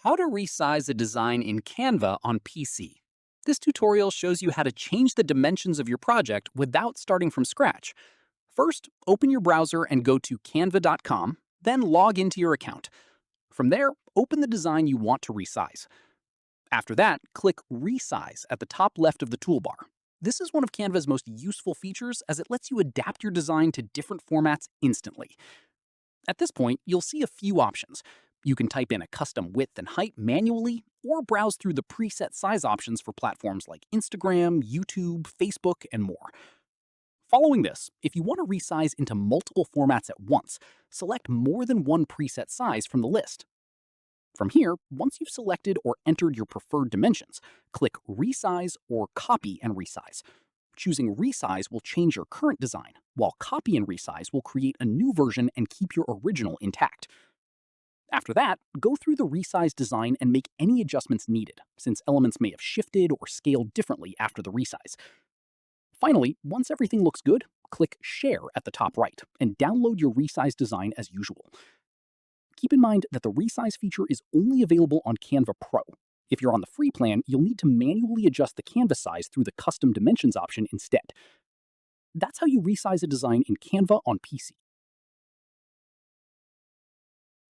How to resize a design in Canva on PC. This tutorial shows you how to change the dimensions of your project without starting from scratch. First, open your browser and go to canva.com, then log into your account. From there, open the design you want to resize. After that, click Resize at the top left of the toolbar. This is one of Canva's most useful features as it lets you adapt your design to different formats instantly. At this point, you'll see a few options. You can type in a custom width and height manually, or browse through the preset size options for platforms like Instagram, YouTube, Facebook, and more. Following this, if you want to resize into multiple formats at once, select more than one preset size from the list. From here, once you've selected or entered your preferred dimensions, click Resize or Copy and Resize. Choosing Resize will change your current design, while Copy and Resize will create a new version and keep your original intact. After that, go through the resized design and make any adjustments needed, since elements may have shifted or scaled differently after the resize. Finally, once everything looks good, click Share at the top right and download your resized design as usual. Keep in mind that the resize feature is only available on Canva Pro. If you're on the free plan, you'll need to manually adjust the canvas size through the Custom Dimensions option instead. That's how you resize a design in Canva on PC.